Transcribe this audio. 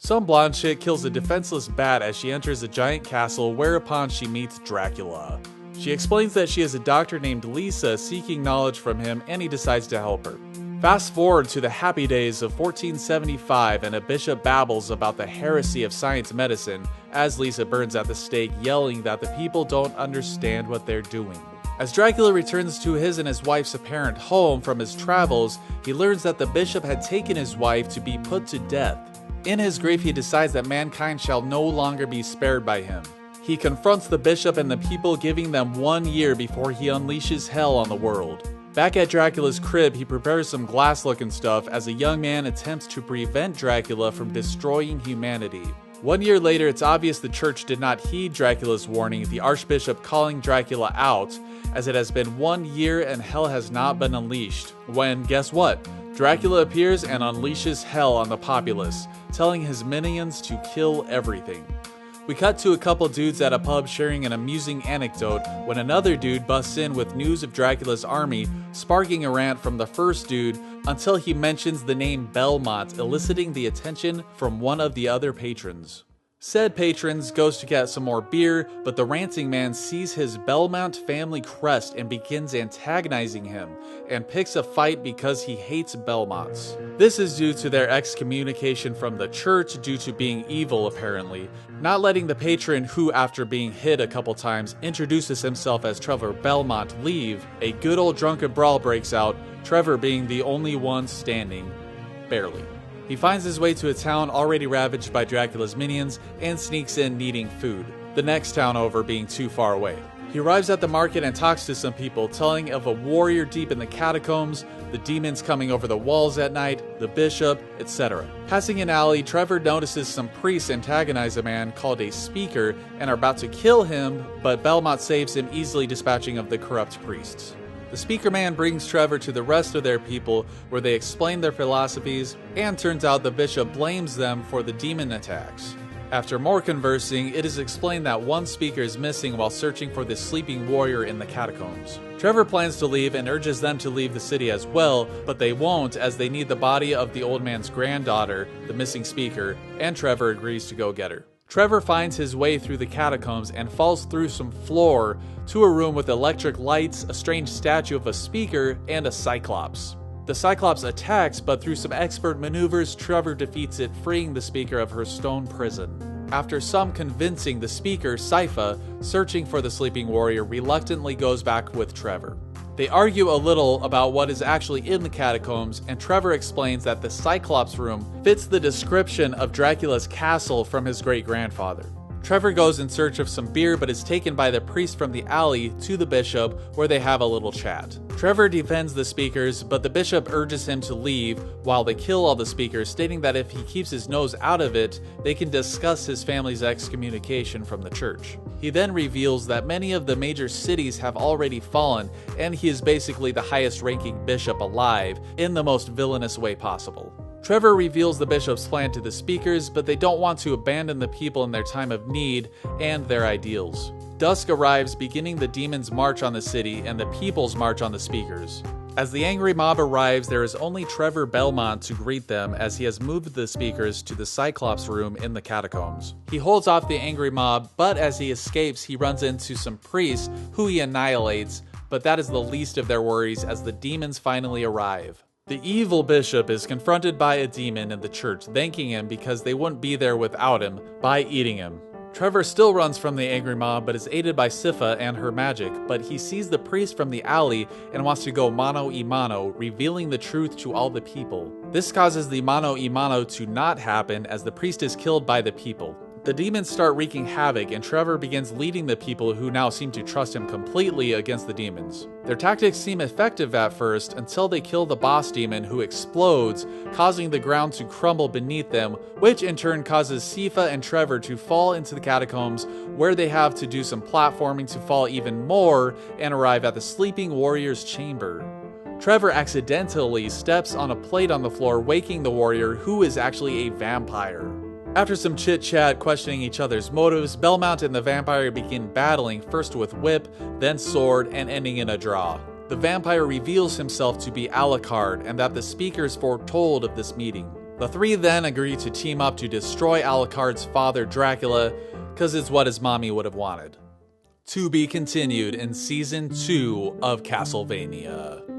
Some blonde chick kills a defenseless bat as she enters a giant castle, whereupon she meets Dracula. She explains that she is a doctor named Lisa seeking knowledge from him, and he decides to help her. Fast forward to the happy days of 1475, and a bishop babbles about the heresy of science medicine as Lisa burns at the stake, yelling that the people don't understand what they're doing. As Dracula returns to his and his wife's apparent home from his travels, he learns that the bishop had taken his wife to be put to death. In his grief, he decides that mankind shall no longer be spared by him. He confronts the bishop and the people, giving them 1 year before he unleashes hell on the world. Back at Dracula's crib, he prepares some glass-looking stuff as a young man attempts to prevent Dracula from destroying humanity. 1 year later, it's obvious the church did not heed Dracula's warning, the archbishop calling Dracula out, as it has been 1 year and hell has not been unleashed. When, guess what? Dracula appears and unleashes hell on the populace, telling his minions to kill everything. We cut to a couple dudes at a pub sharing an amusing anecdote when another dude busts in with news of Dracula's army, sparking a rant from the first dude until he mentions the name Belmont, eliciting the attention from one of the other patrons. Said patrons goes to get some more beer, but the ranting man sees his Belmont family crest and begins antagonizing him, and picks a fight because he hates Belmonts. This is due to their excommunication from the church due to being evil apparently, not letting the patron who, after being hit a couple times, introduces himself as Trevor Belmont leave. A good old drunken brawl breaks out, Trevor being the only one standing. Barely. He finds his way to a town already ravaged by Dracula's minions and sneaks in needing food, the next town over being too far away. He arrives at the market and talks to some people, telling of a warrior deep in the catacombs, the demons coming over the walls at night, the bishop, etc. Passing an alley, Trevor notices some priests antagonize a man called a speaker and are about to kill him, but Belmont saves him, easily dispatching of the corrupt priests. The speaker man brings Trevor to the rest of their people, where they explain their philosophies, and turns out the bishop blames them for the demon attacks. After more conversing, it is explained that one speaker is missing while searching for the sleeping warrior in the catacombs. Trevor plans to leave and urges them to leave the city as well, but they won't as they need the body of the old man's granddaughter, the missing speaker, and Trevor agrees to go get her. Trevor finds his way through the catacombs and falls through some floor to a room with electric lights, a strange statue of a speaker, and a cyclops. The cyclops attacks, but through some expert maneuvers, Trevor defeats it, freeing the speaker of her stone prison. After some convincing, the speaker, Sypha, searching for the sleeping warrior, reluctantly goes back with Trevor. They argue a little about what is actually in the catacombs, and Trevor explains that the Cyclops room fits the description of Dracula's castle from his great-grandfather. Trevor goes in search of some beer, but is taken by the priest from the alley to the bishop, where they have a little chat. Trevor defends the speakers, but the bishop urges him to leave while they kill all the speakers, stating that if he keeps his nose out of it, they can discuss his family's excommunication from the church. He then reveals that many of the major cities have already fallen, and he is basically the highest-ranking bishop alive, in the most villainous way possible. Trevor reveals the bishop's plan to the speakers, but they don't want to abandon the people in their time of need and their ideals. Dusk arrives, beginning the demons' march on the city and the people's march on the speakers. As the angry mob arrives, there is only Trevor Belmont to greet them, as he has moved the speakers to the Cyclops room in the catacombs. He holds off the angry mob, but as he escapes, he runs into some priests who he annihilates, but that is the least of their worries as the demons finally arrive. The evil bishop is confronted by a demon in the church, thanking him because they wouldn't be there without him by eating him. Trevor still runs from the angry mob, but is aided by Sypha and her magic, but he sees the priest from the alley and wants to go mano a mano, revealing the truth to all the people. This causes the mano a mano to not happen, as the priest is killed by the people. The demons start wreaking havoc, and Trevor begins leading the people, who now seem to trust him completely, against the demons. Their tactics seem effective at first, until they kill the boss demon, who explodes, causing the ground to crumble beneath them, which in turn causes Sypha and Trevor to fall into the catacombs, where they have to do some platforming to fall even more and arrive at the sleeping warrior's chamber. Trevor accidentally steps on a plate on the floor, waking the warrior, who is actually a vampire. After some chit-chat questioning each other's motives, Belmont and the vampire begin battling, first with whip, then sword, and ending in a draw. The vampire reveals himself to be Alucard, and that the speakers foretold of this meeting. The three then agree to team up to destroy Alucard's father Dracula, cause it's what his mommy would have wanted. To be continued in Season 2 of Castlevania.